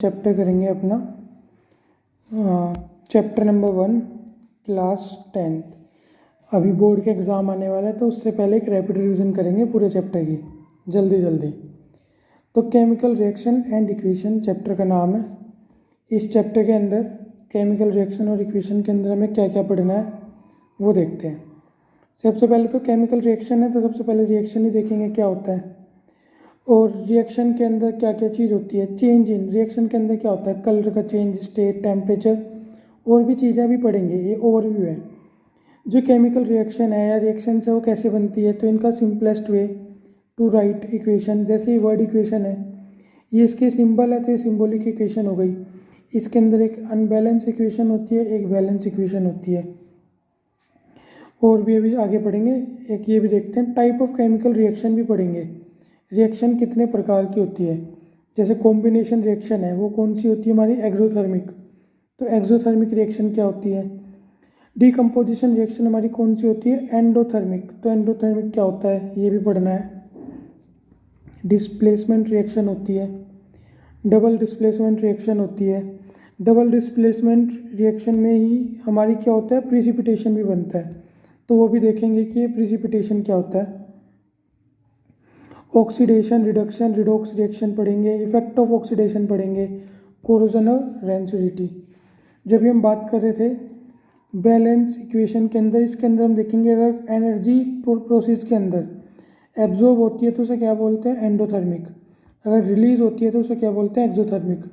Chapter करेंगे अपना chapter number 1 class 10th। अभी बोर्ड के एग्ज़ाम आने वाला है तो उससे पहले एक रैपिड रिवीजन करेंगे पूरे चैप्टर की जल्दी जल्दी। तो chemical reaction and equation chapter का नाम है। इस चैप्टर के अंदर केमिकल रिएक्शन और इक्वेशन के अंदर हमें क्या क्या पढ़ना है वो देखते हैं। सबसे पहले तो केमिकल रिएक्शन है तो सबसे पहले रिएक्शन ही देखेंगे क्या होता है और रिएक्शन के अंदर क्या क्या चीज़ होती है। चेंज इन रिएक्शन के अंदर क्या होता है, कलर का चेंज, स्टेट, टेम्परेचर और भी चीज़ें भी पढ़ेंगे। ये ओवरव्यू है। जो केमिकल रिएक्शन है या रिएक्शन से वो कैसे बनती है, तो इनका simplest way to write equation, जैसे ये वर्ड इक्वेशन है, ये इसके सिंबल है तो ये सिंबॉलिक इक्वेशन हो गई। इसके अंदर एक अनबैलेंस इक्वेशन होती है, एक बैलेंस इक्वेशन होती है। और भी अभी आगे पढ़ेंगे। एक ये भी देखते हैं, टाइप ऑफ केमिकल रिएक्शन भी पढ़ेंगे। रिएक्शन कितने प्रकार की होती है, जैसे कॉम्बिनेशन रिएक्शन है वो कौन सी होती है हमारी, एक्सोथर्मिक। तो एक्सोथर्मिक रिएक्शन क्या होती है। डीकम्पोजिशन रिएक्शन हमारी कौन सी होती है, एंडोथर्मिक। तो एंडोथर्मिक क्या होता है ये भी पढ़ना है। डिस्प्लेसमेंट रिएक्शन होती है, डबल डिस्प्लेसमेंट रिएक्शन होती है। डबल डिस्प्लेसमेंट रिएक्शन में ही हमारी क्या होता है, प्रिसिपिटेशन भी बनता है, तो वो भी देखेंगे कि प्रिसिपिटेशन क्या होता है। ऑक्सीडेशन, रिडक्शन, रिडॉक्स रिएक्शन पढ़ेंगे। इफेक्ट ऑफ ऑक्सीडेशन पढ़ेंगे, कोरोजन और रेंसिडिटी। जब भी हम बात कर रहे थे बैलेंस इक्वेशन के अंदर, इसके अंदर हम देखेंगे अगर एनर्जी प्रोसेस के अंदर एब्जॉर्ब होती है तो उसे क्या बोलते हैं, एंडोथर्मिक। अगर रिलीज होती है तो उसे क्या बोलते हैं, एक्सोथर्मिक।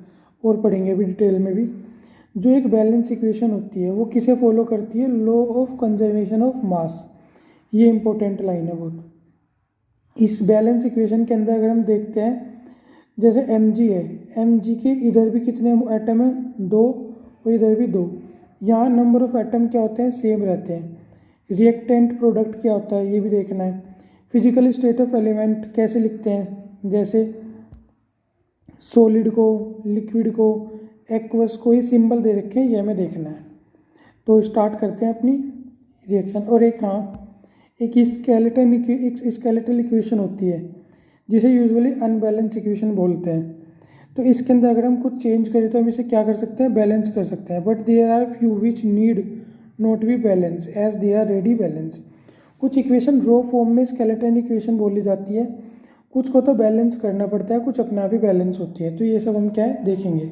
और पढ़ेंगे अभी डिटेल में भी। जो एक बैलेंस इक्वेशन होती है वो किसे फॉलो करती है, law of conservation of mass. ये इंपॉर्टेंट लाइन है बहुत। इस बैलेंस इक्वेशन के अंदर अगर हम देखते हैं, जैसे mg है, mg के इधर भी कितने एटम है, 2, और इधर भी 2। यहाँ नंबर ऑफ एटम क्या होते हैं, सेम रहते हैं। रिएक्टेंट प्रोडक्ट क्या होता है ये भी देखना है। फिजिकल स्टेट ऑफ एलिमेंट कैसे लिखते हैं, जैसे सॉलिड को, लिक्विड को, एक्वस को, ये सिंबल दे रखे हैं, ये हमें देखना है। तो स्टार्ट करते हैं अपनी रिएक्शन। और एक स्केलेटल इक्वेशन होती है जिसे यूजुअली अनबैलेंस इक्वेशन बोलते हैं। तो इसके अंदर अगर हम कुछ चेंज करें तो हम इसे क्या कर सकते हैं, बैलेंस कर सकते हैं। But there are few which need not be balance as they are ready balance. कुछ इक्वेशन रॉ फॉर्म में स्केलेटन इक्वेशन बोली जाती है, कुछ को तो बैलेंस करना पड़ता है, कुछ अपने आप ही बैलेंस होती है। तो ये सब हम क्या है देखेंगे।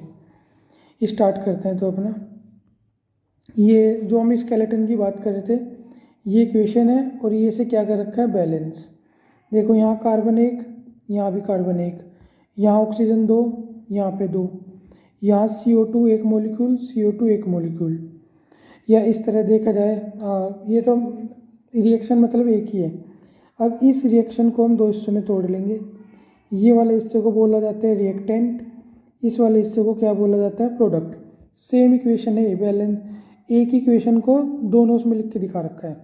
स्टार्ट करते हैं। तो अपना ये जो हम स्केलेटन की बात कर रहे थे, ये इक्वेशन है और ये से क्या कर रखा है, बैलेंस। देखो यहाँ कार्बन 1, यहाँ भी कार्बन 1, यहाँ ऑक्सीजन 2, यहाँ पे 2, यहाँ CO2 एक मॉलिक्यूल, CO2 एक मॉलिक्यूल। या इस तरह देखा जाए, ये तो रिएक्शन मतलब एक ही है। अब इस रिएक्शन को हम दो हिस्सों में तोड़ लेंगे। ये वाले हिस्से को बोला जाता है रिएक्टेंट, इस वाले हिस्से को क्या बोला जाता है, प्रोडक्ट। सेम इक्वेशन है, बैलेंस। एक इक्वेशन को दोनों में लिख के दिखा रखा है,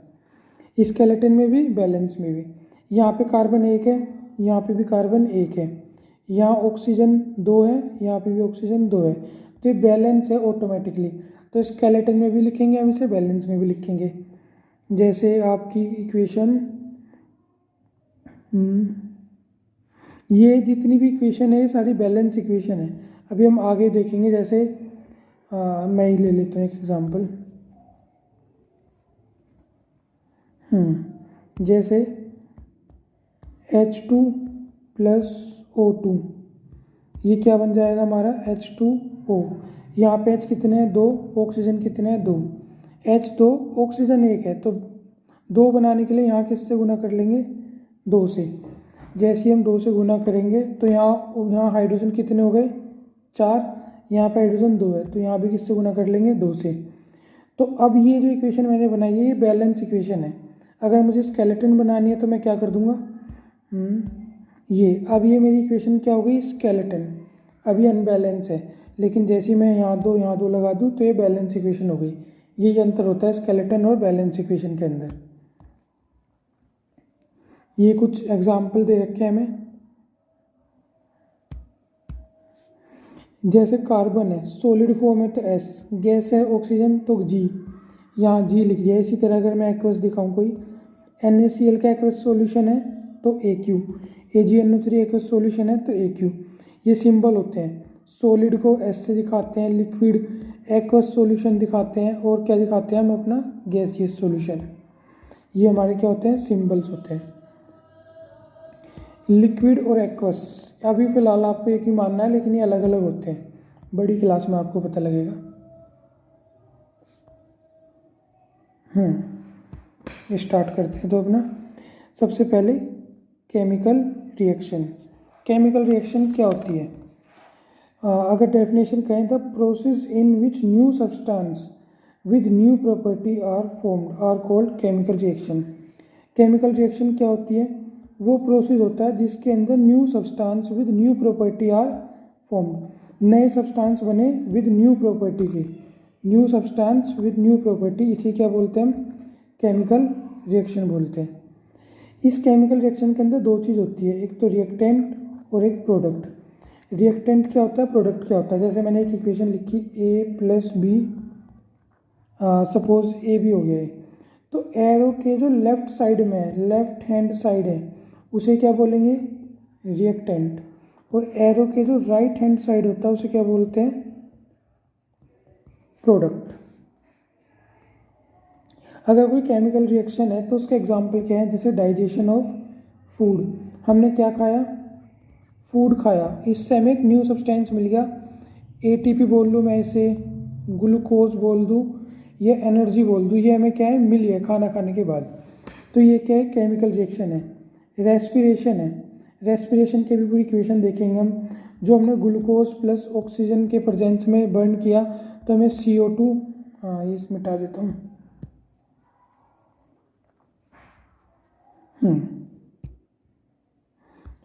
स्केलेटन में भी बैलेंस में भी। यहाँ पे कार्बन 1 है, यहाँ पे भी कार्बन 1 है, यहाँ ऑक्सीजन 2 है, यहाँ पे भी ऑक्सीजन 2 है। तो ये बैलेंस है ऑटोमेटिकली। तो स्केलेटन में भी लिखेंगे हम इसे, बैलेंस में भी लिखेंगे। जैसे आपकी इक्वेशन, ये जितनी भी इक्वेशन है ये सारी बैलेंस इक्वेशन है। अभी हम आगे देखेंगे। जैसे मैं ही ले लेता हूँ एक एग्जांपल। जैसे H2 + O2, ये क्या बन जाएगा हमारा, H2O। यहाँ पे H कितने हैं, 2, ऑक्सीजन कितने हैं, 2। H2, ऑक्सीजन 1 है, तो 2 बनाने के लिए यहाँ किससे गुना कर लेंगे, 2 से। जैसे ही हम 2 से गुना करेंगे तो यहाँ हाइड्रोजन कितने हो गए, 4, यहाँ पे हाइड्रोजन 2 है, तो यहाँ भी किससे गुना कर लेंगे, 2 से। तो अब ये जो इक्वेशन मैंने बनाई है ये बैलेंस इक्वेशन है। अगर मुझे स्केलेटन बनानी है तो मैं क्या कर दूंगा, ये। अब ये मेरी इक्वेशन क्या हो गई, स्केलेटन। अब ये अनबैलेंस है, लेकिन जैसे मैं यहाँ 2 लगा दूँ तो ये बैलेंस इक्वेशन हो गई। ये अंतर होता है स्केलेटन और बैलेंस इक्वेशन के अंदर। ये कुछ एग्जाम्पल दे रखे हैं हमें। जैसे कार्बन है, सॉलिड फॉर्म है तो S, गैस है ऑक्सीजन तो G, यहाँ G लिख दिया। इसी तरह अगर मैं एक्वस दिखाऊँ कोई, NaCl का एक्वस सॉल्यूशन है तो AQ, AgNO3 एक्वस सॉल्यूशन है तो AQ। ये सिंबल होते हैं। सॉलिड को एस से दिखाते हैं, लिक्विड एक्वस सॉल्यूशन दिखाते हैं, और क्या दिखाते हैं हम अपना गैसियस सॉल्यूशन। ये हमारे क्या होते हैं, सिंबल्स होते हैं। लिक्विड और एक्वस अभी फ़िलहाल आपको एक ही मानना है, लेकिन ये अलग अलग होते हैं, बड़ी क्लास में आपको पता लगेगा। स्टार्ट करते हैं। तो अपना सबसे पहले केमिकल रिएक्शन। केमिकल रिएक्शन क्या होती है? अगर डेफिनेशन कहें, the process in which new substance with new property are formed are called chemical reaction. Chemical reaction क्या होती है? वो प्रोसेस होता है जिसके अंदर new substance with new property are formed, नए सब्सटेंस बने विद न्यू प्रॉपर्टी के, new substance with new property, इसी क्या बोलते हैं हम, केमिकल रिएक्शन बोलते हैं। इस केमिकल रिएक्शन के अंदर दो चीज़ होती है, एक तो रिएक्टेंट और एक प्रोडक्ट। रिएक्टेंट क्या होता है, प्रोडक्ट क्या होता है? जैसे मैंने एक इक्वेशन लिखी A+B, सपोज ए बी हो गया है, तो एरो के जो लेफ्ट साइड में है, लेफ्ट हैंड साइड है, उसे क्या बोलेंगे, रिएक्टेंट, और एरो के जो राइट हैंड साइड होता है उसे क्या बोलते हैं, प्रोडक्ट। अगर कोई केमिकल रिएक्शन है तो उसका एग्जांपल क्या है, जैसे डाइजेशन ऑफ फूड। हमने क्या खाया, फूड खाया, इससे हमें एक न्यू सब्सटेंस मिल गया, एटीपी बोल लूँ मैं इसे, ग्लूकोज बोल दूँ या एनर्जी बोल दूँ, ये हमें क्या है, मिल गया खाना खाने के बाद। तो ये क्या है, केमिकल रिएक्शन है। रेस्पिरेशन है, रेस्पिरेशन की भी पूरी इक्वेशन देखेंगे हम। जो हमने ग्लूकोज प्लस ऑक्सीजन के प्रेजेंस में बर्न किया तो हमें CO2, ये मिटा देता हूँ,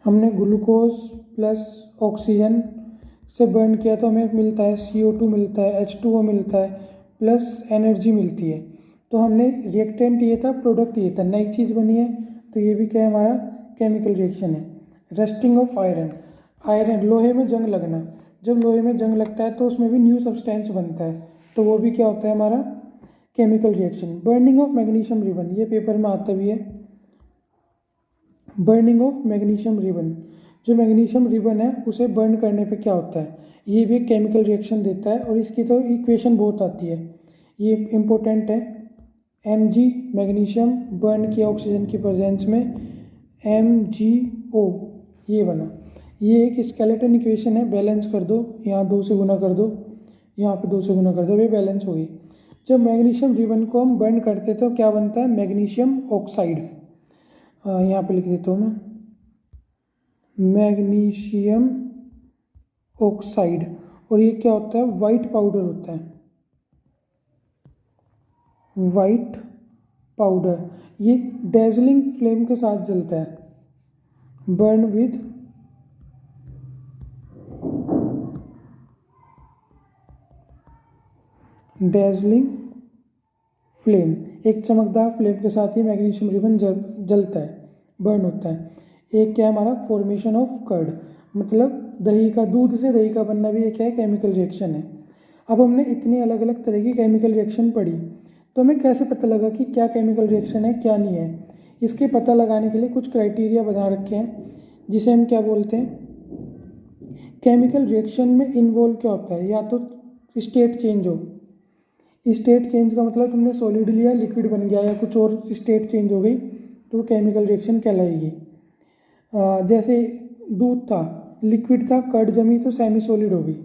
हमने ग्लूकोज प्लस ऑक्सीजन से बर्न किया तो हमें मिलता है CO2 मिलता है, H2O मिलता है, प्लस एनर्जी मिलती है। तो हमने रिएक्टेंट ये था, प्रोडक्ट ये था, नई चीज़ बनी है, तो ये भी क्या है, हमारा केमिकल रिएक्शन है। रस्टिंग ऑफ आयरन, आयरन लोहे में जंग लगना, जब लोहे में जंग लगता है तो उसमें भी न्यू सब्सटेंस बनता है, तो वो भी क्या होता है, हमारा chemical reaction. Burning of magnesium ribbon, ये पेपर में आता भी है, बर्निंग ऑफ मैग्नीशियम रिबन, जो मैग्नीशियम रिबन है उसे बर्न करने पे क्या होता है, ये भी एक केमिकल रिएक्शन देता है, और इसकी तो इक्वेशन बहुत आती है, ये इम्पोर्टेंट है। Mg मैग्नीशियम बर्न किया ऑक्सीजन की प्रेजेंस में, MgO ये बना। ये एक स्केलेटन इक्वेशन है, बैलेंस कर दो, यहाँ 2 से गुना कर दो, यहाँ पे 2 से गुना कर दो, ये बैलेंस हो गई। जब मैग्नीशियम रिबन को हम बर्न करते तो क्या बनता है, मैग्नीशियम ऑक्साइड, यहाँ पे लिख देता हूँ मैं, मैग्नीशियम ऑक्साइड, और ये क्या होता है, वाइट पाउडर होता है, वाइट पाउडर। ये डेजलिंग फ्लेम के साथ जलता है, बर्न विद डेजलिंग फ्लेम, एक चमकदार फ्लेम के साथ ही मैग्नीशियम रिबन जलता है, बर्न होता है। एक क्या है हमारा, फॉर्मेशन ऑफ कर्ड, मतलब दही का, दूध से दही का बनना भी एक क्या है, केमिकल रिएक्शन है। अब हमने इतनी अलग अलग तरह की केमिकल रिएक्शन पढ़ी, तो हमें कैसे पता लगा कि क्या केमिकल रिएक्शन है क्या नहीं है? इसके पता लगाने के लिए कुछ क्राइटेरिया बना रखे हैं, जिसे हम क्या बोलते हैं, केमिकल रिएक्शन में इन्वॉल्व क्या होता है, या तो स्टेट चेंज हो, स्टेट चेंज का मतलब तुमने सॉलिड लिया लिक्विड बन गया, या कुछ और स्टेट चेंज हो गई तो वो केमिकल रिएक्शन कहलाएगी। जैसे दूध था, लिक्विड था, कर्ड जमी तो सेमी सॉलिड हो गई,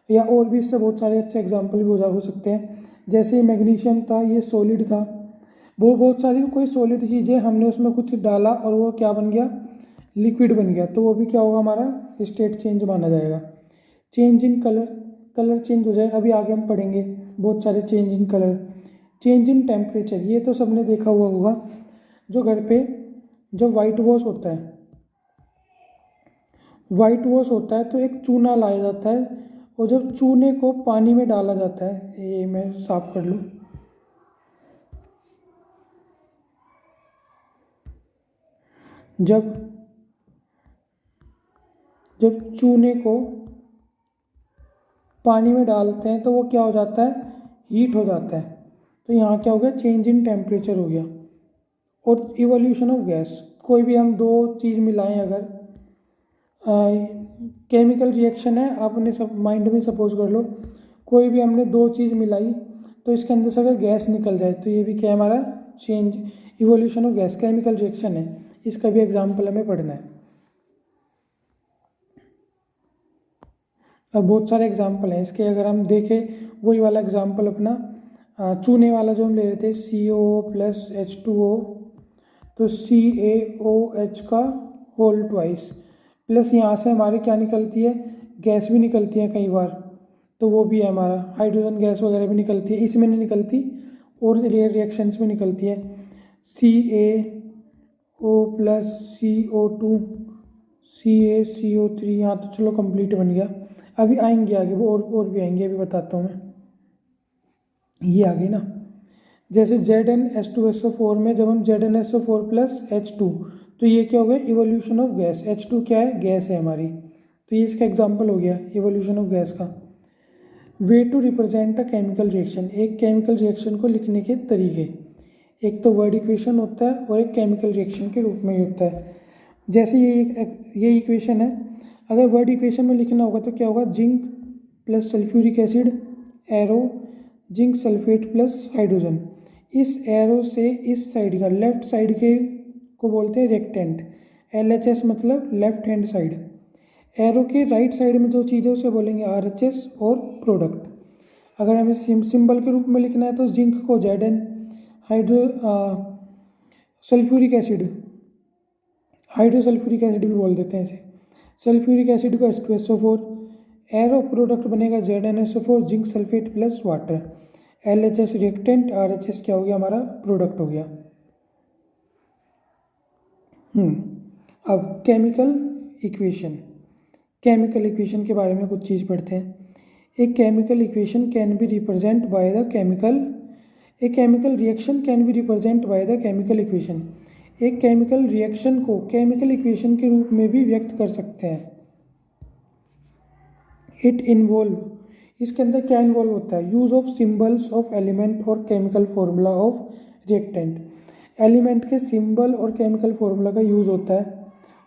या और भी इससे बहुत सारे अच्छे एग्जाम्पल भी हो सकते हैं। जैसे मैग्नीशियम था, ये सॉलिड था, वो बहुत सारी कोई सॉलिड चीज़ें हमने उसमें कुछ डाला और वो क्या बन गया, लिक्विड बन गया, तो वो भी क्या होगा, हमारा स्टेट चेंज माना जाएगा। Change in colour, colour change हो जाए, अभी आगे हम पढ़ेंगे बहुत सारे change in colour. Change in temperature, ये तो सबने देखा हुआ होगा, जो घर पे जब वाइट वॉश होता है, वाइट वॉश होता है तो एक चूना लाया जाता है, और जब चूने को पानी में डाला जाता है, ये मैं साफ कर लूँ, जब चूने को पानी में डालते हैं तो वो क्या हो जाता है, हीट हो जाता है, तो यहाँ क्या हो गया, चेंज इन टेम्परेचर हो गया। और इवोल्यूशन ऑफ गैस, कोई भी हम दो चीज़ मिलाएं अगर, केमिकल रिएक्शन है, आपने सब माइंड में सपोज कर लो कोई भी हमने दो चीज़ मिलाई तो इसके अंदर से अगर गैस निकल जाए तो ये भी क्या हमारा change evolution of gas chemical reaction है। इसका भी एग्जाम्पल हमें पढ़ना है। अब बहुत सारे एग्जाम्पल हैं इसके, अगर हम देखें वही वाला एग्जाम्पल अपना चूने वाला जो हम ले रहे थे COO+H2O, तो CaOH का होल ट्वाइस प्लस यहाँ से हमारे क्या निकलती है, गैस भी निकलती है कई बार, तो वो भी है हमारा हाइड्रोजन गैस वगैरह भी निकलती है, इसमें नहीं निकलती और रिएक्शंस में निकलती है CaO+CO2 CaCO3। यहाँ तो चलो कंप्लीट बन गया, अभी आएंगे आगे वो और भी आएंगे, अभी बताता हूँ मैं। ये आ गई ना, जैसे ZnH2SO4 में जब हम ZnSO4+H2 तो ये क्या हो गया इवोल्यूशन ऑफ गैस। H2 क्या है, गैस है हमारी, तो ये इसका एग्जाम्पल हो गया इवोल्यूशन ऑफ गैस का। Way to represent a chemical reaction, एक केमिकल रिएक्शन को लिखने के तरीके, एक तो वर्ड इक्वेशन होता है और एक केमिकल रिएक्शन के रूप में ही होता है। जैसे ये इक्वेशन है, अगर वर्ड इक्वेशन में लिखना होगा तो क्या होगा, zinc plus sulphuric acid arrow zinc sulphate plus hydrogen. इस एरो से इस साइड का लेफ्ट साइड के को बोलते हैं रिएक्टेंट, LHS मतलब लेफ्ट हैंड साइड। एरो के राइट साइड में जो चीज़ है उसे बोलेंगे RHS और प्रोडक्ट। अगर हमें सिंबल के रूप में लिखना है तो जिंक को Zn, सल्फ्यूरिक एसिड हाइड्रोसल्फ्यूरिक एसिड भी बोल देते हैं इसे, सल्फ्यूरिक एसिड को H2SO4, एरो प्रोडक्ट बनेगा ZnSO4 zinc sulphate plus water, LHS reactant, RHS क्या हो गया हमारा प्रोडक्ट हो गया। अब केमिकल इक्वेशन के बारे में कुछ चीज़ पढ़ते हैं। एक chemical equation can be represent by the chemical, a chemical reaction can be represent by the chemical equation, एक केमिकल रिएक्शन को केमिकल इक्वेशन के रूप में भी व्यक्त कर सकते हैं। इट इन्वॉल्व, इसके अंदर क्या इन्वॉल्व होता है, use of symbols of element और chemical formula of reactant, element के सिंबल और केमिकल फॉर्मूला का यूज़ होता है,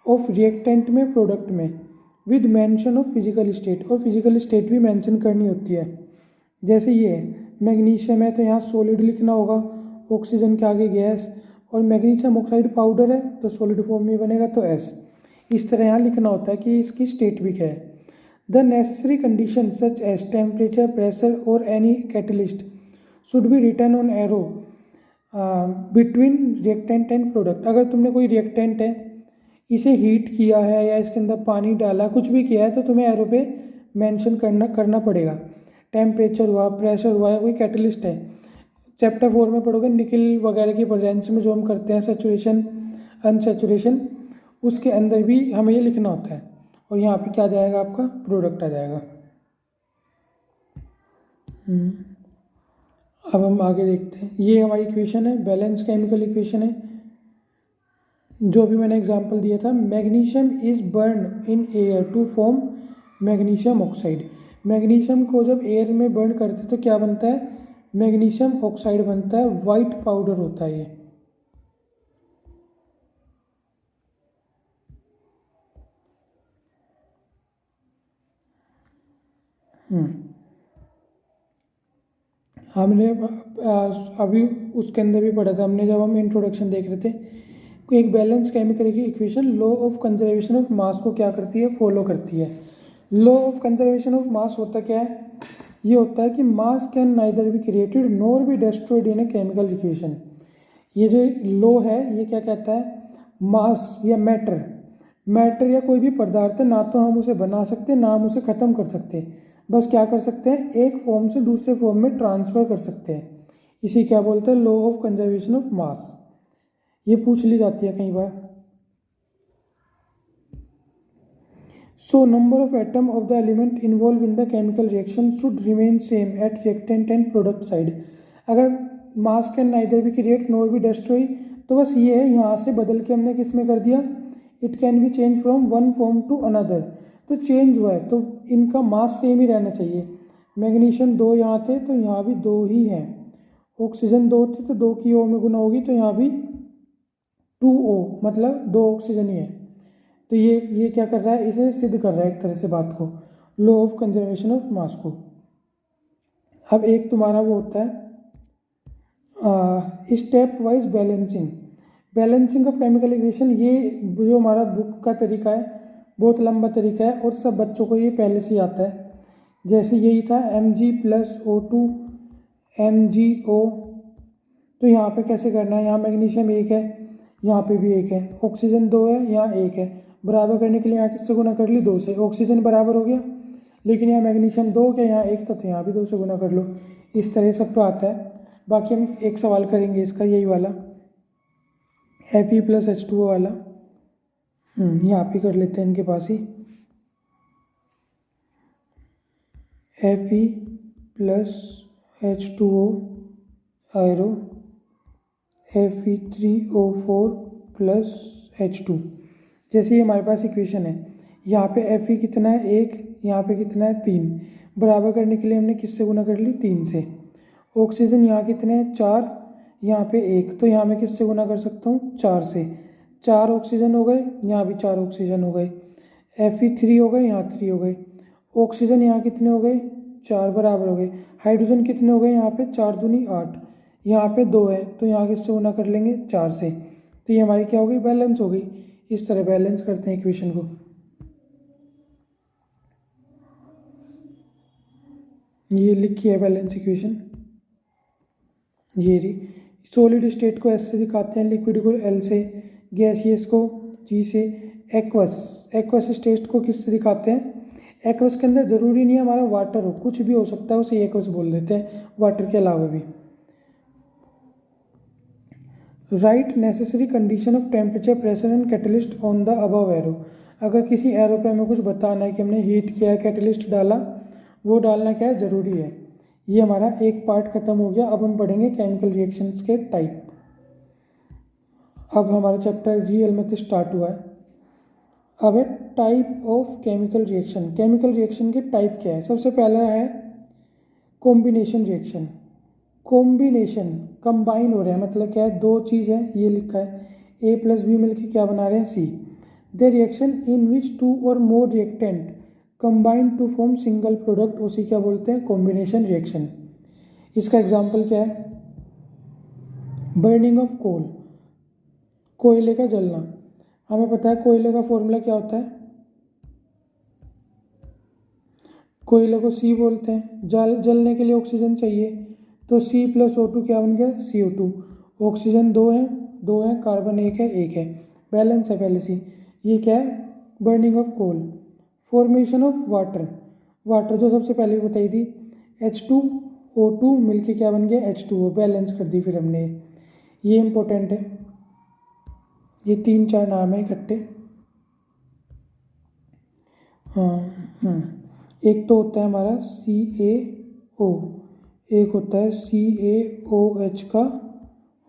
ऑफ रिएक्टेंट में प्रोडक्ट में, with mention of physical state, और फिजिकल स्टेट भी मेंशन करनी होती है। जैसे ये मैग्नीशियम है तो यहाँ सॉलिड लिखना होगा, ऑक्सीजन के आगे गैस, और मैग्नीशियम ऑक्साइड पाउडर है तो सॉलिड फॉर्म में बनेगा तो S। इस तरह यहाँ लिखना होता है कि इसकी स्टेट भी क्या है। The necessary condition such as temperature, pressure और any catalyst should be written on arrow between reactant and product. अगर तुमने कोई रिएक्टेंट है इसे हीट किया है या इसके अंदर पानी डाला कुछ भी किया है तो तुम्हें एरो पे मेंशन करना पड़ेगा। टेम्परेचर हुआ, प्रेशर हुआ, या कोई कैटलिस्ट है, चैप्टर 4 में पढ़ोगे निकल वगैरह की प्रेजेंस में जो हम करते हैं सैचुरेशन अनसैचुरेशन, उसके अंदर भी हमें ये लिखना होता है। और यहाँ पे क्या आ जाएगा आपका प्रोडक्ट आ जाएगा। अब हम आगे देखते हैं, ये हमारी इक्वेशन है, बैलेंस केमिकल इक्वेशन है, जो भी मैंने एग्जांपल दिया था। Magnesium is burn in air to form magnesium oxide, magnesium को जब एयर में बर्न करते तो क्या बनता है, मैग्नीशियम ऑक्साइड बनता है, वाइट पाउडर होता है ये। हमने अभी उसके अंदर भी पढ़ा था हमने, जब हम इंट्रोडक्शन देख रहे थे। एक बैलेंस केमिकल की equation law of conservation of मास को क्या करती है, फॉलो करती है। लॉ ऑफ कंजर्वेशन ऑफ मास होता क्या है, ये होता है कि मास can neither be created nor be destroyed in a chemical equation. ये जो लॉ है ये क्या कहता है, मास या मैटर या कोई भी पदार्थ है, ना तो हम उसे बना सकते ना हम उसे ख़त्म कर सकते, बस क्या कर सकते हैं, एक फॉर्म से दूसरे फॉर्म में ट्रांसफ़र कर सकते हैं। इसी क्या बोलते हैं, law of conservation of mass. ये पूछ ली जाती है कई बार। So number of atom of the element involve in the chemical reaction should remain same at reactant and product side. अगर mass can neither be create nor be destroy, तो बस ये है, यहाँ से बदल के हमने किस में कर दिया, it can be change from one form to another, तो चेंज हुआ है तो इनका मास सेम ही रहना चाहिए। मैग्नीशियम 2 यहाँ थे तो यहाँ भी 2 ही हैं, ऑक्सीजन 2 थे तो 2 की O में गुना होगी तो यहाँ भी 2O मतलब 2 ऑक्सीजन ही है, तो ये क्या कर रहा है, इसे सिद्ध कर रहा है एक तरह से बात को, लॉ ऑफ कंजर्वेशन ऑफ मास को। अब एक तुम्हारा वो होता है step wise balancing, balancing of chemical equation. ये जो हमारा बुक का तरीका है बहुत लंबा तरीका है और सब बच्चों को ये पहले से ही आता है। जैसे यही था Mg+O2 MgO, तो यहाँ पे कैसे करना है, यहाँ मैग्नीशियम 1 है, यहाँ पे भी 1 है, ऑक्सीजन 2 है, यहाँ 1 है, बराबर करने के लिए यहाँ किससे गुना कर ली, 2 से, ऑक्सीजन बराबर हो गया, लेकिन यहाँ मैग्नीशियम 2 क्या, यहाँ 1 था तो यहाँ भी 2 से गुना कर लो। इस तरह सब पे आता है। बाकी हम एक सवाल करेंगे इसका, यही वाला Fe+H2O वाला, यहाँ पे कर लेते हैं इनके पास ही, Fe+H2O आयरो Fe3O4+H2। जैसे ये हमारे पास इक्वेशन है, यहाँ पे Fe कितना है 1, यहाँ पे कितना है 3, बराबर करने के लिए हमने किससे गुना कर ली, 3 से। ऑक्सीजन यहाँ कितने हैं 4, यहाँ पे 1, तो यहाँ मैं किससे गुना कर सकता हूँ 4 से, 4 ऑक्सीजन हो गए, यहाँ भी 4 ऑक्सीजन हो गए, Fe3 हो गए, यहाँ 3 हो गए, ऑक्सीजन यहाँ कितने हो गए 4 बराबर हो गए, हाइड्रोजन कितने हो गए यहाँ पे 4 दूनी 8, यहाँ पे 2 है तो यहाँ किससे गुना कर लेंगे 4 से, तो ये हमारी क्या हो गई, बैलेंस हो गई। इस तरह बैलेंस करते हैं इक्वेशन को। ये लिखी है बैलेंस इक्वेशन, ये रही। सॉलिड स्टेट को एस से दिखाते हैं, लिक्विड को एल से, गैसियस को जी से, एक्वस स्टेट को किस से दिखाते हैं, एक्वस के अंदर ज़रूरी नहीं है हमारा वाटर हो, कुछ भी हो सकता है, उसे एक्वस बोल देते हैं वाटर के अलावा भी। Right necessary condition of temperature pressure and catalyst on the above arrow. अगर किसी एरो पे हमें कुछ बताना है कि हमने हीट किया है, कैटलिस्ट डाला, वो डालना क्या है ज़रूरी है। ये हमारा एक पार्ट खत्म हो गया। अब हम पढ़ेंगे केमिकल रिएक्शंस के टाइप। अब हमारा चैप्टर रियल में स्टार्ट हुआ है। अब है type of chemical reaction. Chemical reaction के टाइप क्या है, सबसे पहला है कॉम्बिनेशन रिएक्शन। कॉम्बिनेशन कंबाइन हो रहा है, मतलब क्या है, दो चीज़ है, ये लिखा है A+B मिलकर क्या बना रहे हैं C। The reaction in which 2 और more reactant combine to form single product, उसी क्या बोलते हैं कॉम्बिनेशन रिएक्शन। इसका एग्जांपल क्या है, बर्निंग ऑफ कोल, कोयले का जलना। हमें पता है कोयले का फॉर्मूला क्या होता है, कोयले को C बोलते हैं, जलने के लिए ऑक्सीजन चाहिए, तो C+O2 क्या बन गया CO2। ऑक्सीजन 2 है, कार्बन 1 है, बैलेंस है पहले से। ये क्या है, burning of coal. Formation of water जो सबसे पहले बताई थी, H2O2 मिलके क्या बन गया H2O, बैलेंस कर दी फिर हमने। ये इंपॉर्टेंट है, ये 3-4 नाम है इकट्ठे। एक तो होता है हमारा CaO, एक होता है CaOH का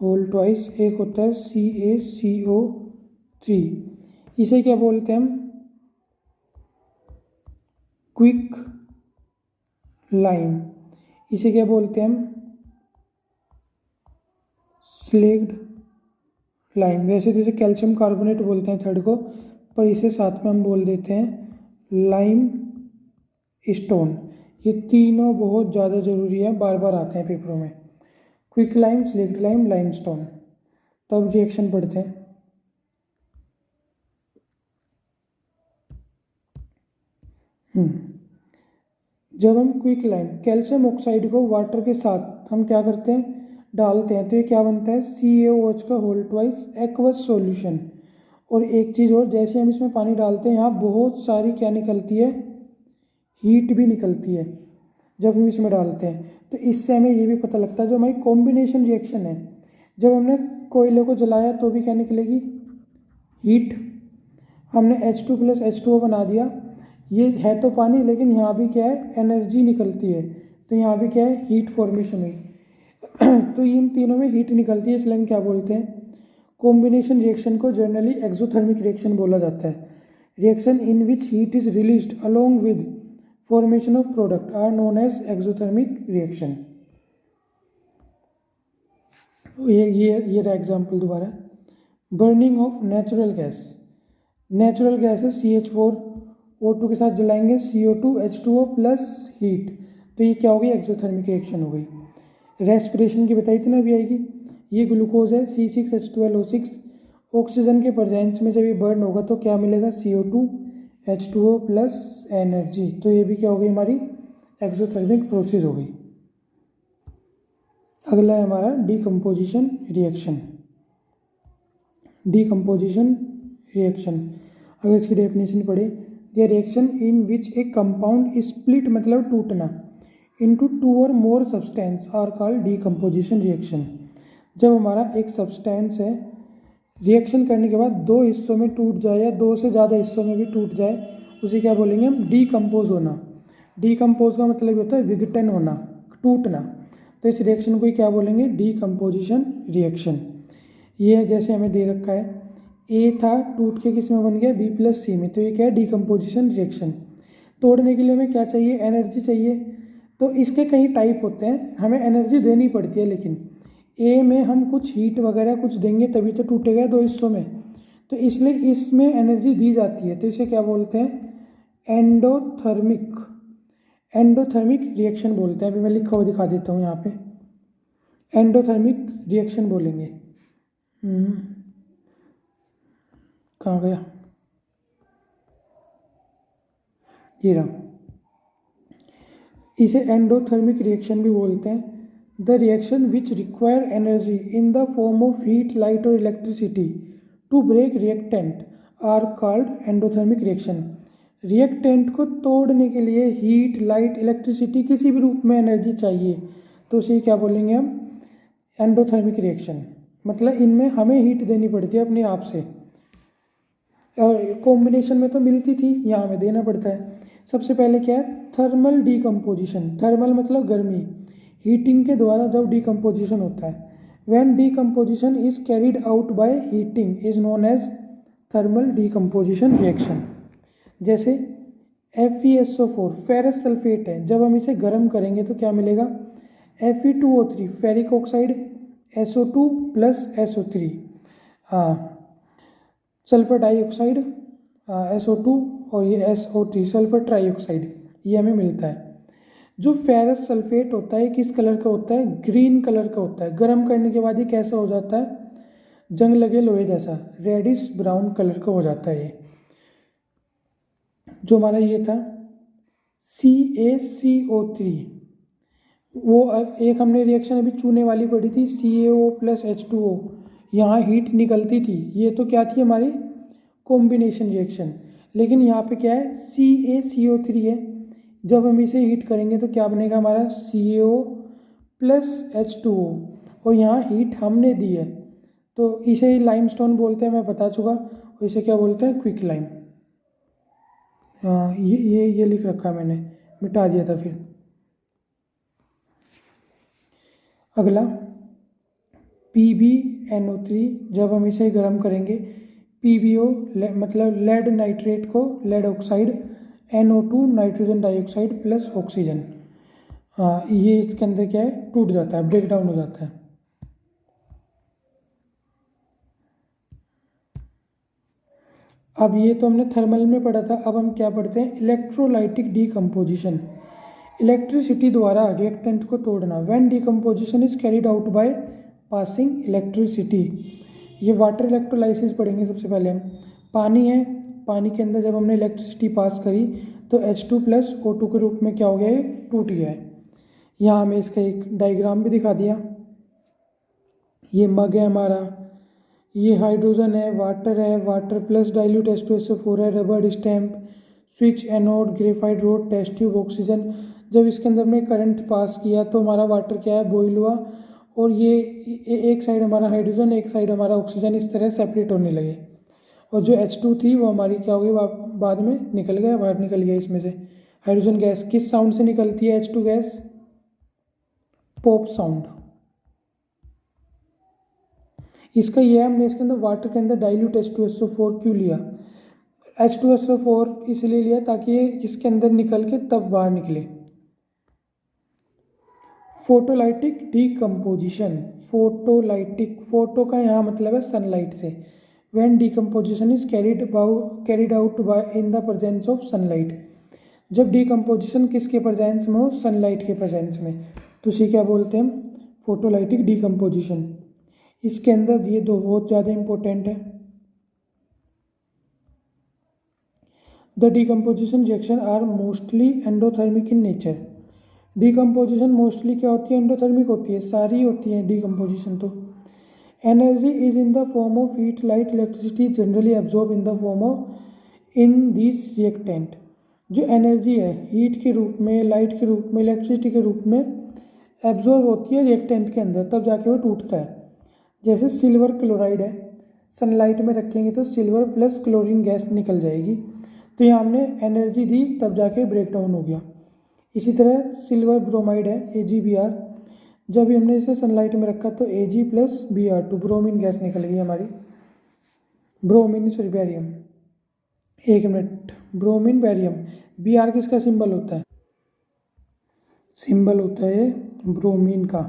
होल ट्वाइस, एक होता है CaCO3। इसे क्या बोलते हैं हम, क्विक लाइम। इसे क्या बोलते हैं हम, स्लेग्ड लाइम। वैसे तो इसे कैल्शियम कार्बोनेट बोलते हैं थर्ड को, पर इसे साथ में हम बोल देते हैं लाइम स्टोन। ये तीनों बहुत ज़्यादा ज़रूरी है, बार बार आते हैं पेपरों में, quick lime, slaked lime, limestone. तब रिएक्शन पढ़ते हैं। जब हम क्विक लाइम कैल्शियम ऑक्साइड को वाटर के साथ हम क्या करते हैं, डालते हैं, तो ये क्या बनता है CaOH का होल ट्वाइस एक्वस सॉल्यूशन। और एक चीज़ और, जैसे हम इसमें पानी डालते हैं यहाँ बहुत सारी क्या निकलती है, हीट भी निकलती है जब हम इसमें डालते हैं। तो इससे हमें ये भी पता लगता है जो हमारी कॉम्बिनेशन रिएक्शन है, जब हमने कोयले को जलाया तो भी क्या निकलेगी, हीट। हमने H2+H2O बना दिया, ये है तो पानी लेकिन यहाँ भी क्या है एनर्जी निकलती है, तो यहाँ भी क्या है हीट फॉर्मेशन हुई। तो इन तीनों में हीट निकलती है, इसलिए हम क्या बोलते हैं, कॉम्बिनेशन रिएक्शन को जनरली एक्सोथर्मिक रिएक्शन बोला जाता है। Reaction in which heat is released along with formation of product are known as exothermic reaction. ये रहा एग्जाम्पल दोबारा, burning of natural gas. Natural gas है CH4, O2 के साथ जलाएंगे CO2 H2O प्लस हीट, तो ये क्या हो गई, एक्सोथर्मिक रिएक्शन हो गई। रेस्पिरेशन की बताई थी ना अभी आएगी। ये ग्लूकोज है C6H12O6, ऑक्सीजन के प्रेजेंस में जब ये बर्न होगा तो क्या मिलेगा, CO2 H2O प्लस एनर्जी, तो ये भी क्या हो गई हमारी एक्सोथर्मिक प्रोसेस हो गई। अगला है हमारा डीकम्पोजिशन रिएक्शन। डीकम्पोजिशन रिएक्शन, अगर इसकी डेफिनेशन पढ़े, the reaction in which a compound split मतलब टूटना इनटू 2 और more substance are called decomposition reaction. जब हमारा एक सब्सटेंस है रिएक्शन करने के बाद 2 हिस्सों में टूट जाए या 2 से ज़्यादा हिस्सों में भी टूट जाए, उसे क्या बोलेंगे हम, डीकम्पोज होना। डीकम्पोज का मतलब होता है विघटन होना, टूटना, तो इस रिएक्शन को ही क्या बोलेंगे, डीकम्पोजिशन रिएक्शन। ये जैसे हमें दे रखा है ए था, टूट के किस में बन गया, B प्लस सी में, तो ये क्या है, डीकम्पोजिशन रिएक्शन। तोड़ने के लिए हमें क्या चाहिए, एनर्जी चाहिए, तो इसके कई टाइप होते हैं, हमें एनर्जी देनी पड़ती है, लेकिन ए में हम कुछ हीट वगैरह कुछ देंगे तभी तो टूटेगा 2 हिस्सों में, तो इसलिए इसमें एनर्जी दी जाती है, तो इसे क्या बोलते हैं, एंडोथर्मिक, एंडोथर्मिक रिएक्शन बोलते हैं। अभी मैं लिखा हुआ दिखा देता हूँ यहाँ पे, एंडोथर्मिक रिएक्शन बोलेंगे। कहाँ गया, ये रहा, इसे एंडोथर्मिक रिएक्शन भी बोलते हैं। The reaction which require energy in the form of heat, light और electricity to break reactant are called endothermic reaction. Reactant को तोड़ने के लिए हीट, लाइट, इलेक्ट्रिसिटी किसी भी रूप में एनर्जी चाहिए, तो उसे क्या बोलेंगे हम, एंडोथर्मिक रिएक्शन। मतलब इनमें हमें हीट देनी पड़ती है अपने आप से, और कॉम्बिनेशन में तो मिलती थी, यहाँ हमें देना पड़ता है। सबसे पहले क्या है, थर्मल डीकम्पोजिशन। थर्मल मतलब गर्मी, हीटिंग के द्वारा जब डीकम्पोजिशन होता है, when decomposition is carried out by heating is known as thermal decomposition reaction. जैसे FeSO4 फेरस सल्फेट है, जब हम इसे गर्म करेंगे तो क्या मिलेगा, Fe2O3 ferric oxide, SO2 plus SO3, sulphur dioxide SO2, और ये SO3 सल्फर ट्राइऑक्साइड, ये हमें मिलता है। जो फेरस सल्फेट होता है किस कलर का होता है, ग्रीन कलर का होता है। गर्म करने के बाद ये कैसा हो जाता है, जंग लगे लोहे जैसा, रेडिश ब्राउन कलर का हो जाता है। ये जो हमारा ये था CaCO3, वो एक हमने रिएक्शन अभी चूने वाली पढ़ी थी, CaO प्लस H2O, यहाँ हीट निकलती थी, ये तो क्या थी हमारी कॉम्बिनेशन रिएक्शन। लेकिन यहाँ पे क्या है, CaCO3 है, जब हम इसे हीट करेंगे तो क्या बनेगा हमारा, CaO प्लस H2O, और यहाँ हीट हमने दी है, तो इसे ही लाइमस्टोन बोलते हैं, मैं बता चुका, और इसे क्या बोलते हैं, क्विक लाइम। ये लिख रखा है मैंने, मिटा दिया था फिर। अगला PbNO3, जब हम इसे गर्म करेंगे, PbO मतलब लेड नाइट्रेट को lead oxide, NO2 nitrogen dioxide plus oxygen, ये इसके अंदर क्या है, टूट जाता है, ब्रेक डाउन हो जाता है। अब ये तो हमने थर्मल में पढ़ा था, अब हम क्या पढ़ते हैं, इलेक्ट्रोलाइटिक डीकम्पोजिशन। इलेक्ट्रिसिटी द्वारा रिएक्टेंट को तोड़ना, when decomposition is carried out by passing electricity. ये वाटर इलेक्ट्रोलाइसिस पढ़ेंगे सबसे पहले हम। पानी है, पानी के अंदर जब हमने इलेक्ट्रिसिटी पास करी तो H2 प्लस O2 के रूप में क्या हो गया है, टूट गया है। यहाँ हमें इसका एक डायग्राम भी दिखा दिया। ये मग है हमारा, ये हाइड्रोजन है, वाटर प्लस डाइल्यूट H2SO4 है, rubber stamp, switch, anode, graphite rod, test tube, oxygen. जब इसके अंदर हमने करंट पास किया तो हमारा वाटर क्या है, बॉईल हुआ, और ये एक साइड हमारा हाइड्रोजन, एक साइड हमारा ऑक्सीजन, इस तरह सेपरेट होने लगे, और जो H2 थी वो हमारी क्या हो गई, बाद में निकल गया, बाहर निकल गया इसमें से हाइड्रोजन गैस। किस साउंड से निकलती है H2 गैस, पॉप साउंड। इसका ये है, हमने इसके अंदर वाटर के अंदर डाइल्यूट H2SO4 क्यों लिया, H2SO4 इसलिए लिया ताकि ये इसके अंदर निकल के तब बाहर निकले। फोटोलाइटिक डीकम्पोजिशन, फोटोलाइटिक, फोटो का यहाँ मतलब है सनलाइट से, when decomposition is carried out bye in the presence of sunlight, जब डिकम्पोजिशन किसके प्रेजेंस में हो, सनलाइट के प्रेजेंस में, तो उसे क्या बोलते हैं, फोटोलाइटिक डिकम्पोजिशन। इसके अंदर ये दो बहुत ज़्यादा इंपॉर्टेंट है। The decomposition reaction are mostly endothermic in nature. Decomposition mostly क्या होती है, एंडोथर्मिक होती है, सारी होती है डिकम्पोजिशन तो। Energy is in the form of heat, light, electricity generally absorb in the form of in this reactant. जो एनर्जी है हीट के रूप में, लाइट के रूप में, इलेक्ट्रिसिटी के रूप में एब्जॉर्ब होती है रिएक्टेंट के अंदर, तब जाके वो टूटता है। जैसे सिल्वर क्लोराइड है, सनलाइट में रखेंगे तो सिल्वर प्लस क्लोरीन गैस निकल जाएगी, तो यहाँ हमने एनर्जी दी तब जाके ब्रेक डाउन हो गया। इसी तरह सिल्वर ब्रोमाइड है AgBr, जब हमने इसे सनलाइट में रखा तो Ag plus Br2 bromine gas निकल गई हमारी, ब्रोमीन सॉरी बैरियम, एक मिनट, ब्रोमीन बैरियम। Br किसका सिंबल होता है, सिंबल होता है ब्रोमीन का।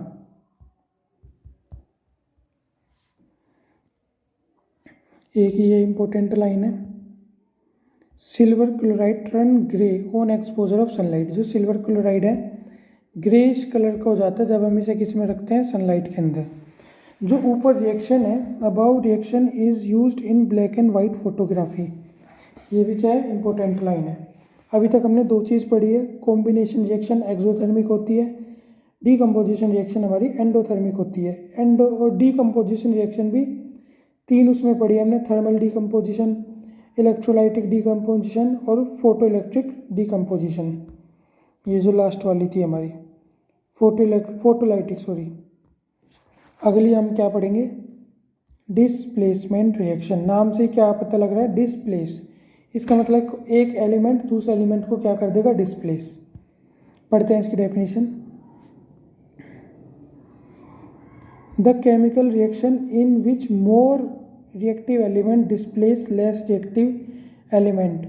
एक ये इंपॉर्टेंट लाइन है, silver chloride turn grey on exposure of sunlight. जो सिल्वर क्लोराइड है ग्रेइश कलर का हो जाता है जब हम इसे किस में रखते हैं, सनलाइट के अंदर। जो ऊपर रिएक्शन है, above reaction is used in black and white photography, ये भी क्या है, इंपॉर्टेंट लाइन है। अभी तक हमने दो चीज़ पढ़ी है, कॉम्बिनेशन रिएक्शन एक्सोथर्मिक होती है, डीकम्पोजिशन रिएक्शन हमारी एंडोथर्मिक होती है। एंडो और डीकम्पोजिशन रिएक्शन भी तीन उसमें पढ़ी है हमने, थर्मल डीकम्पोजिशन, इलेक्ट्रोलाइटिक डीकम्पोजिशन और फोटो इलेक्ट्रिक डीकम्पोजिशन। ये जो लास्ट वाली थी हमारी फोटोलाइटिक सॉरी। अगली हम क्या पढ़ेंगे, डिस्प्लेसमेंट रिएक्शन। नाम से क्या पता लग रहा है, डिस्प्लेस, इसका मतलब एक एलिमेंट दूसरे एलिमेंट को क्या कर देगा, डिस्प्लेस। पढ़ते हैं इसकी definition. The chemical reaction in which more reactive element displace less reactive element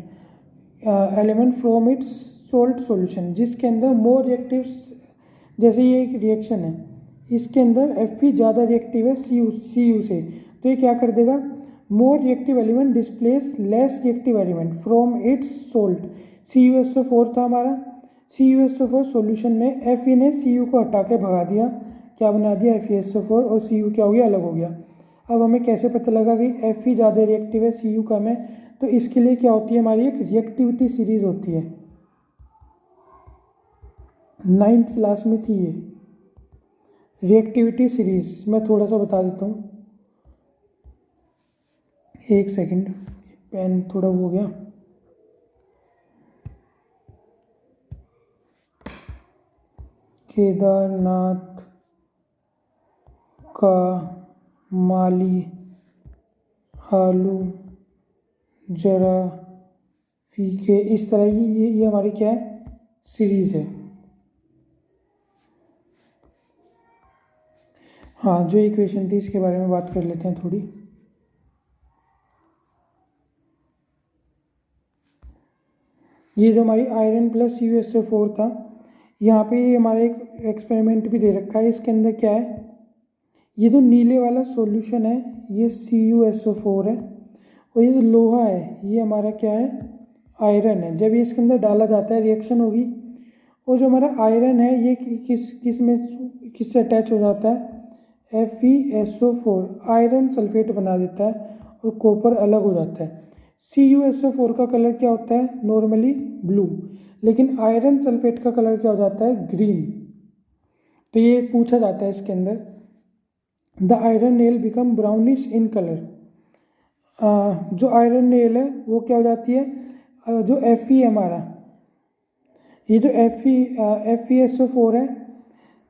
from its salt solution, जिसके अंदर मोर रिएक्टिव, जैसे ये एक रिएक्शन है, इसके अंदर Fe ज़्यादा रिएक्टिव है Cu से, तो ये क्या कर देगा, more reactive element displace less reactive element from its salt. CuSO4 था हमारा, CuSO4 सॉल्यूशन में Fe ने Cu को हटा के भगा दिया, क्या बना दिया, FeSO4, और Cu क्या हो गया, अलग हो गया। अब हमें कैसे पता लगा कि Fe ज़्यादा रिएक्टिव है Cu कम है, तो इसके लिए क्या होती है, हमारी एक रिएक्टिविटी सीरीज होती है, 9th क्लास में थी ये रिएक्टिविटी सीरीज। मैं थोड़ा सा बता देता हूँ, एक सेकंड, पेन थोड़ा हो गया। केदारनाथ का माली आलू जरा फीके, इस तरह की ये हमारी क्या है, सीरीज है। हाँ, जो इक्वेशन थी इसके बारे में बात कर लेते हैं थोड़ी। ये जो हमारी आयरन प्लस CuSO4 था, यहाँ पे ये हमारा एक एक्सपेरिमेंट भी दे रखा है। इसके अंदर क्या है, ये जो नीले वाला सॉल्यूशन है ये CuSO4 है, और ये जो लोहा है ये हमारा क्या है, आयरन है। जब ये इसके अंदर डाला जाता है रिएक्शन होगी, और जो हमारा आयरन है ये किससे अटैच हो जाता है, FeSO4, आयरन सल्फेट बना देता है और कॉपर अलग हो जाता है। CuSO4 का कलर क्या होता है, नॉर्मली ब्लू, लेकिन आयरन सल्फेट का कलर क्या हो जाता है, ग्रीन। तो ये पूछा जाता है इसके अंदर, the iron nail become brownish in colour. जो आयरन नेल है वो क्या हो जाती है, जो Fe है हमारा, ये जो FeSO4 है,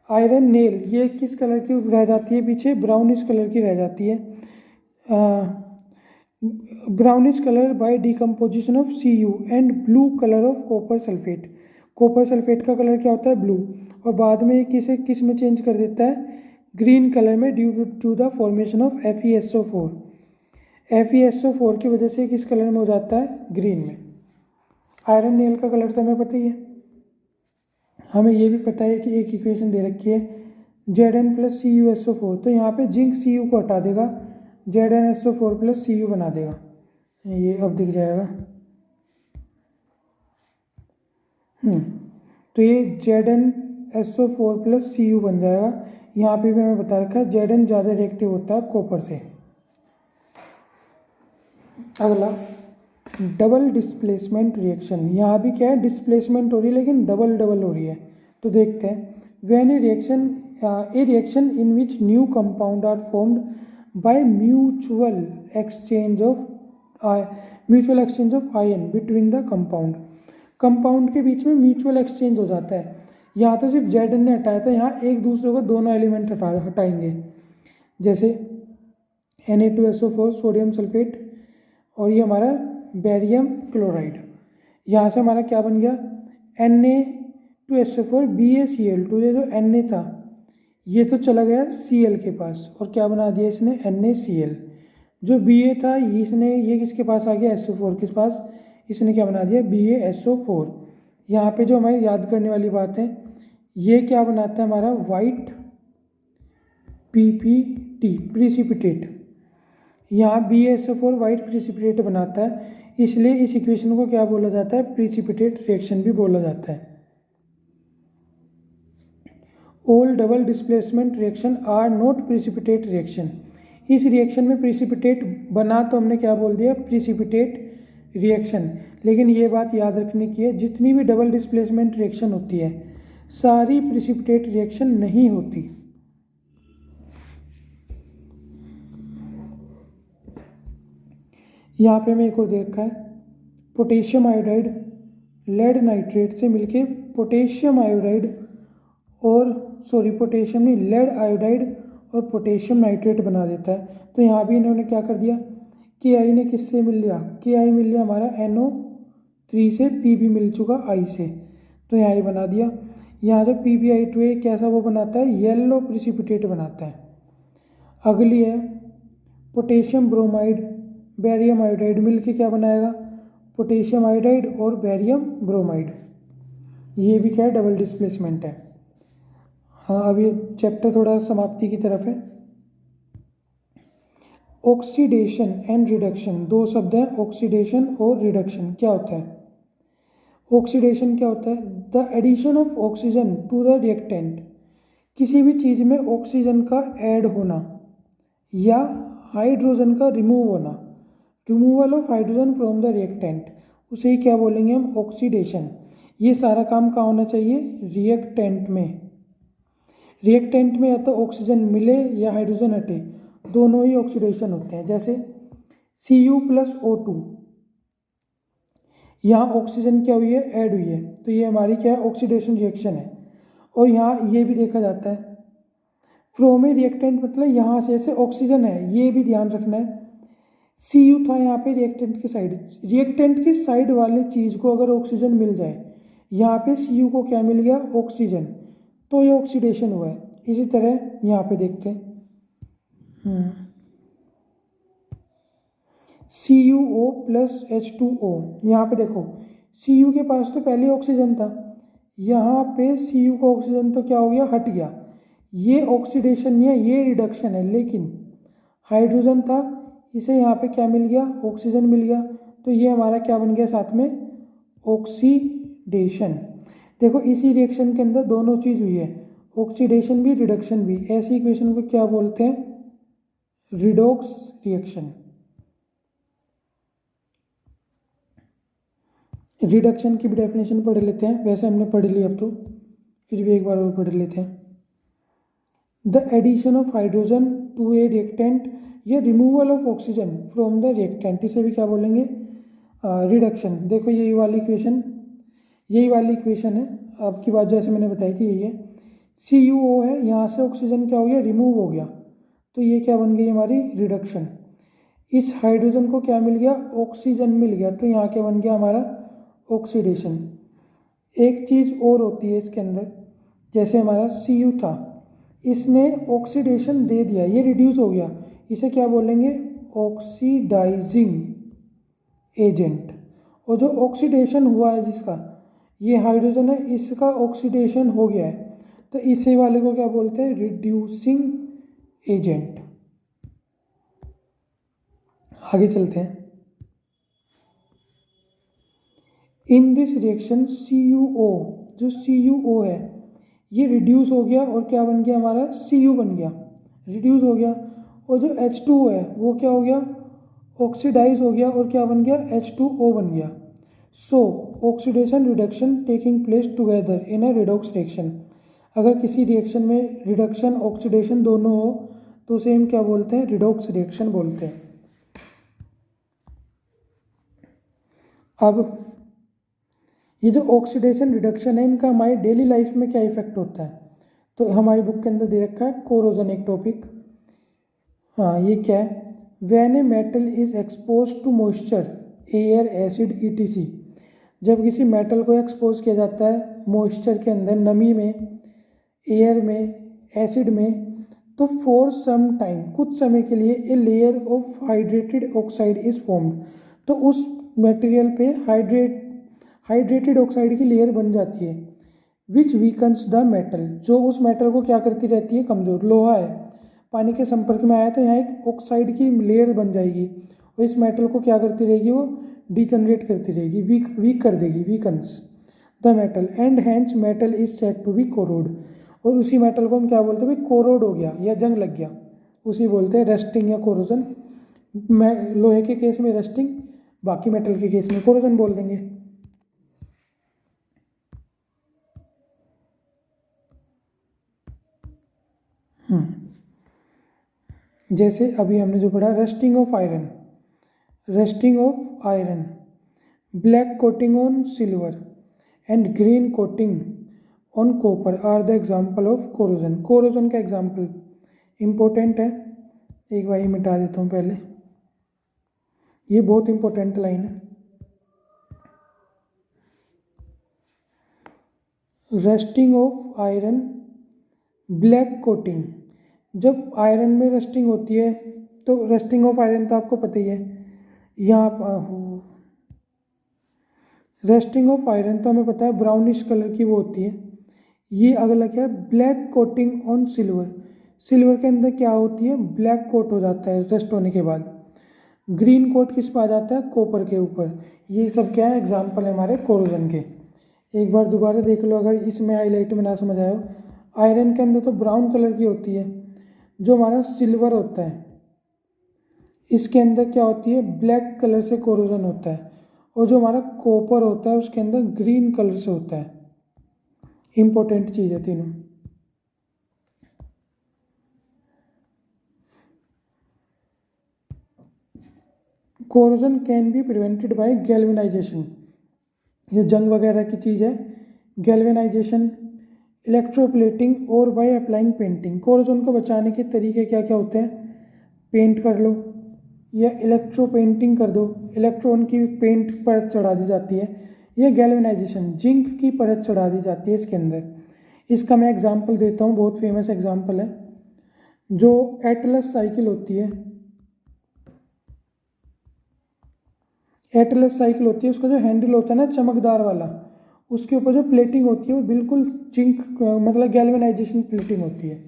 आयरन नेल, ये किस कलर की रह जाती है, पीछे ब्राउनिश कलर की रह जाती है, brownish colour by decomposition of Cu and blue colour of copper sulphate. Copper sulphate का कलर क्या होता है, ब्लू, और बाद में किस में चेंज कर देता है, ग्रीन कलर में, due to the formation of FeSO4। FeSO4 की वजह से किस कलर में हो जाता है, ग्रीन में। आयरन नेल का कलर तो हमें पता ही है। हमें ये भी पता है कि एक इक्वेशन दे रखी है Zn प्लस CuSO4, तो यहाँ पे जिंक Cu को हटा देगा, ZnSO4 प्लस Cu बना देगा। ये अब दिख जाएगा। तो ये ZnSO4 प्लस Cu बन जाएगा। यहाँ पे भी हमें बता रखा है Zn ज़्यादा रिएक्टिव होता है कॉपर से। अगला डबल डिस्प्लेसमेंट रिएक्शन। यहाँ भी क्या है, डिस्प्लेसमेंट हो रही है लेकिन डबल हो रही है। तो देखते हैं, when a reaction in which new compound are formed by mutual exchange of ion between the compound के बीच में म्यूचुअल एक्सचेंज हो जाता है। यहाँ तो सिर्फ Zn ने हटाया था, यहाँ एक दूसरे को दोनों एलिमेंट हटाएंगे। जैसे Na2SO4 सोडियम सल्फेट और ये हमारा बेरियम क्लोराइड। यहाँ से हमारा क्या बन गया, Na2SO4 BaCl2। ये जो Na था ये तो चला गया Cl के पास और क्या बना दिया इसने, NaCl। जो Ba था ये किसके पास आ गया, SO4 के पास, इसने क्या बना दिया, BaSO4। यहाँ पे जो हमारी याद करने वाली बात है, ये क्या बनाता है हमारा वाइट PPT प्रिसिपिटेट। यहाँ BaSO4 वाइट प्रिसिपिटेट बनाता है, इसलिए इस इक्वेशन को क्या बोला जाता है, प्रिसिपिटेट रिएक्शन भी बोला जाता है। All double displacement reaction are not precipitate reaction. इस रिएक्शन में प्रिसिपिटेट बना तो हमने क्या बोल दिया, प्रिसिपिटेट रिएक्शन। लेकिन ये बात याद रखने की है, जितनी भी डबल डिस्प्लेसमेंट रिएक्शन होती है सारी प्रिसिपिटेट रिएक्शन नहीं होती। यहाँ पे हमें एक और देख रखा है, पोटेशियम आयोडाइड लेड नाइट्रेट से मिलके पोटेशियम आयोडाइड और लेड आयोडाइड और पोटेशियम नाइट्रेट बना देता है। तो यहाँ भी इन्होंने क्या कर दिया, Ki ने किससे मिल लिया, Ki मिल लिया हमारा NO3 से, Pb मिल चुका I से, तो यहाँ ही बना दिया। यहाँ जो PbI2 कैसा वो बनाता है, येलो प्रिसिपिटेट बनाता है। अगली है पोटेशियम ब्रोमाइड बेरियम आयोडाइड मिल के क्या बनाएगा, पोटेशियम आयोडाइड और बेरियम ब्रोमाइड। ये भी क्या है, डबल डिस्प्लेसमेंट है। हाँ, अब ये चैप्टर थोड़ा समाप्ति की तरफ है। ऑक्सीडेशन एंड रिडक्शन, दो शब्द हैं, ऑक्सीडेशन और रिडक्शन। क्या होता है ऑक्सीडेशन, क्या होता है, the addition of oxygen to the reactant. किसी भी चीज़ में ऑक्सीजन का ऐड होना या हाइड्रोजन का रिमूव होना, removal of hydrogen from the reactant, उसे ही क्या बोलेंगे हम, ऑक्सीडेशन। ये सारा काम कहाँ होना चाहिए, रिएक्टेंट में। रिएक्टेंट में या तो ऑक्सीजन मिले या हाइड्रोजन हटे, दोनों ही ऑक्सीडेशन होते हैं। जैसे Cu प्लस O2, यहाँ ऑक्सीजन क्या हुई है, ऐड हुई है, तो ये हमारी क्या है, ऑक्सीडेशन रिएक्शन है। और यहाँ ये भी देखा जाता है फ्रॉम ए रिएक्टेंट, मतलब यहाँ से ऐसे ऑक्सीजन है, ये भी ध्यान रखना है। Cu था यहाँ पे रिएक्टेंट की साइड वाले चीज़ को अगर ऑक्सीजन मिल जाए, यहाँ पे Cu को क्या मिल गया, ऑक्सीजन, तो ये ऑक्सीडेशन हुआ है। इसी तरह यहाँ पे देखते हैं CuO प्लस H2O। यहाँ पे देखो Cu के पास तो पहले ऑक्सीजन था, यहाँ पे Cu का ऑक्सीजन तो क्या हो गया, हट गया। ये ऑक्सीडेशन नहीं है, ये रिडक्शन है। लेकिन हाइड्रोजन था, इसे यहाँ पे क्या मिल गया, ऑक्सीजन मिल गया, तो ये हमारा क्या बन गया साथ में, ऑक्सीडेशन। देखो इसी रिएक्शन के अंदर दोनों चीज़ हुई है, ऑक्सीडेशन भी रिडक्शन भी। ऐसी इक्वेशन को क्या बोलते हैं, रिडॉक्स रिएक्शन। रिडक्शन की भी डेफिनेशन पढ़ लेते हैं, वैसे हमने पढ़ ली, अब तो फिर भी एक बार और पढ़ लेते हैं। The addition of hydrogen to a reactant या removal of oxygen from the reactant, इसे भी क्या बोलेंगे, रिडक्शन। देखो यही वाली इक्वेशन है, आपकी बात जैसे मैंने बताई थी यही है। CuO है, यहाँ से ऑक्सीजन क्या हो गया, रिमूव हो गया, तो ये क्या बन गई हमारी, रिडक्शन। इस हाइड्रोजन को क्या मिल गया, ऑक्सीजन मिल गया, तो यहाँ क्या बन गया हमारा, ऑक्सीडेशन। एक चीज़ और होती है इसके अंदर, जैसे हमारा Cu था, इसने ऑक्सीडेशन दे दिया, ये रिड्यूस हो गया, इसे क्या बोलेंगे, ऑक्सीडाइजिंग एजेंट। और जो ऑक्सीडेशन हुआ है जिसका, ये हाइड्रोजन है, इसका ऑक्सीडेशन हो गया है, तो इसे वाले को क्या बोलते हैं, रिड्यूसिंग एजेंट। आगे चलते हैं। इन दिस रिएक्शन CuO, जो CuO है ये रिड्यूस हो गया और क्या बन गया हमारा Cu बन गया, रिड्यूस हो गया। और जो H2O है वो क्या हो गया, ऑक्सीडाइज हो गया और क्या बन गया H2O बन गया। सो oxidation reduction taking place together in A redox reaction. अगर किसी रिएक्शन में रिडक्शन ऑक्सीडेशन दोनों हो तो उसे हम क्या बोलते हैं, रिडॉक्स रिएक्शन बोलते हैं। अब ये जो ऑक्सीडेशन रिडक्शन है इनका हमारी डेली लाइफ में क्या इफेक्ट होता है, तो हमारी बुक के अंदर दे रखा है कोरोजन एक टॉपिक। हाँ ये क्या है, when a metal is expose to moisture air acid ETC। जब किसी मेटल को एक्सपोज किया जाता है मॉइस्चर के अंदर, नमी में, एयर में, एसिड में, तो फॉर सम टाइम कुछ समय के लिए a layer of hydrated oxide is formed. तो उस मटेरियल पे हाइड्रेटेड ऑक्साइड की लेयर बन जाती है, विच वीकन्स द मेटल, जो उस मेटल को क्या करती रहती है, कमज़ोर। लोहा है, पानी के संपर्क में आया तो यहाँ एक ऑक्साइड की लेयर बन जाएगी और इस मेटल को क्या करती रहेगी, वो डिजनरेट करती रहेगी, वीक कर देगी, weakens the metal and hence metal is said to be corrode. और उसी मेटल को हम क्या बोलते हैं, भाई कोरोड हो गया या जंग लग गया, उसी बोलते हैं रस्टिंग या कोरोजन। लोहे के केस में रस्टिंग, बाकी मेटल के केस में कोरोजन बोल देंगे। जैसे अभी हमने जो पढ़ा rusting of iron, rusting of iron, black coating on silver and green coating on copper are the example of corrosion. Corrosion का एग्जाम्पल इम्पोर्टेंट है, एक बार मिटा देता हूँ पहले, ये बहुत इंपॉर्टेंट लाइन है। Rusting of iron, black coating, जब आयरन में रस्टिंग होती है तो रस्टिंग ऑफ आयरन तो आपको पता ही है, यहाँ रस्टिंग ऑफ आयरन तो हमें पता है ब्राउनिश कलर की वो होती है। ये अगला क्या है, black coating on silver, silver के अंदर क्या होती है, ब्लैक कोट हो जाता है रस्ट होने के बाद। ग्रीन कोट किस पर आ जाता है, कॉपर के ऊपर। ये सब क्या है, एग्जाम्पल है हमारे कोरोजन के। एक बार दोबारा देख लो अगर इसमें हाईलाइट में ना समझ आए हो। आयरन के अंदर तो ब्राउन कलर की होती है, जो हमारा सिल्वर होता है इसके अंदर क्या होती है, ब्लैक कलर से कोरोजन होता है। और जो हमारा कॉपर होता है उसके अंदर ग्रीन कलर से होता है। इंपॉर्टेंट चीज़ है तीनों। Corrosion can be prevented by galvanisation, ये जंग वगैरह की चीज़ है। गैल्वेनाइजेशन, इलेक्ट्रोप्लेटिंग और बाय अप्लाइंग पेंटिंग। कोरोजन को बचाने के तरीके क्या क्या होते हैं, पेंट कर लो या इलेक्ट्रो पेंटिंग कर दो, इलेक्ट्रॉन की पेंट परत चढ़ा दी जाती है, या गैल्वेनाइजेशन जिंक की परत चढ़ा दी जाती है इसके अंदर। इसका मैं एग्जांपल देता हूँ, बहुत फेमस एग्जांपल है। जो एटलस साइकिल होती है, एटलस साइकिल होती है, उसका जो हैंडल होता है ना चमकदार वाला, उसके ऊपर जो प्लेटिंग होती है वो बिल्कुल जिंक मतलब गैल्वेनाइजेशन प्लेटिंग होती है।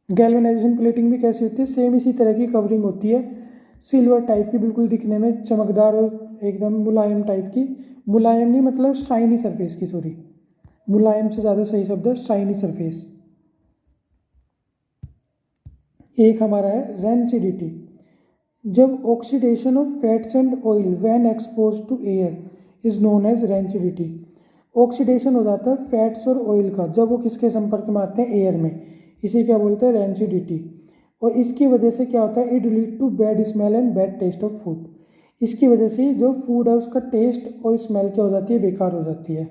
गैल्वेनाइजेशन प्लेटिंग भी कैसी होती है, सेम इसी तरह की कवरिंग होती है, सिल्वर टाइप की, बिल्कुल दिखने में चमकदार और एकदम मुलायम टाइप की। मुलायम नहीं मतलब शाइनी सरफेस की, सॉरी, मुलायम से ज़्यादा सही शब्द है शाइनी सरफेस। एक हमारा है रेंसिडिटी, जब oxidation of fats and oil when expose to air is known as rancidity. Oxidation हो जाता है फैट्स और ऑयल का जब वो किसके संपर्क में आते हैं, एयर में, इसे क्या बोलते हैं, रेंसिडिटी। और इसकी वजह से क्या होता है, it lead to bad smell and bad taste of food. इसकी वजह से जो फूड है उसका टेस्ट और स्मेल क्या हो जाती है, बेकार हो जाती है।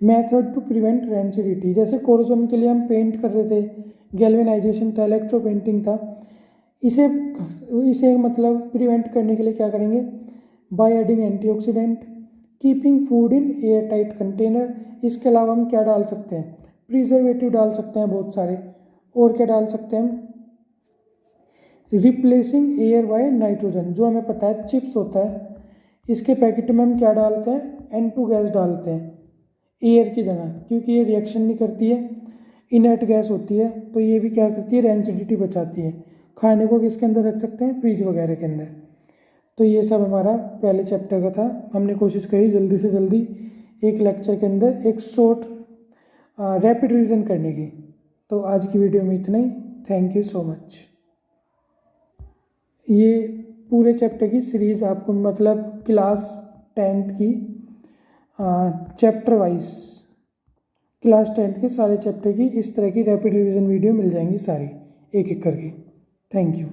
मेथड टू प्रिवेंट रेंसिडिटी, जैसे कोरोजन के लिए हम पेंट कर रहे थे, गैल्वेनाइजेशन था, इलेक्ट्रो पेंटिंग था, इसे मतलब प्रिवेंट करने के लिए क्या करेंगे, by adding antioxidant, keeping food in air tight container. इसके अलावा हम क्या डाल सकते हैं, प्रिजर्वेटिव डाल सकते हैं बहुत सारे, और क्या डाल सकते हैं हम, रिप्लेसिंग एयर बाय नाइट्रोजन, जो हमें पता है चिप्स होता है, इसके पैकेट में हम क्या डालते हैं, N2 गैस डालते हैं एयर की जगह, क्योंकि ये रिएक्शन नहीं करती है, इनर्ट गैस होती है, तो ये भी क्या करती है, रेंसिडिटी बचाती है। खाने को किसके अंदर रख सकते हैं, फ्रिज वगैरह के अंदर। तो ये सब हमारा पहले चैप्टर का था। हमने कोशिश करी जल्दी से जल्दी एक लेक्चर के अंदर एक शॉर्ट रैपिड रिवीजन करने की। तो आज की वीडियो में इतना ही। Thank you so much. ये पूरे चैप्टर की सीरीज़ आपको मतलब क्लास 10th की चैप्टर वाइज, क्लास 10th के सारे चैप्टर की इस तरह की रैपिड रिवीजन वीडियो मिल जाएंगी सारी, एक एक करके। Thank you.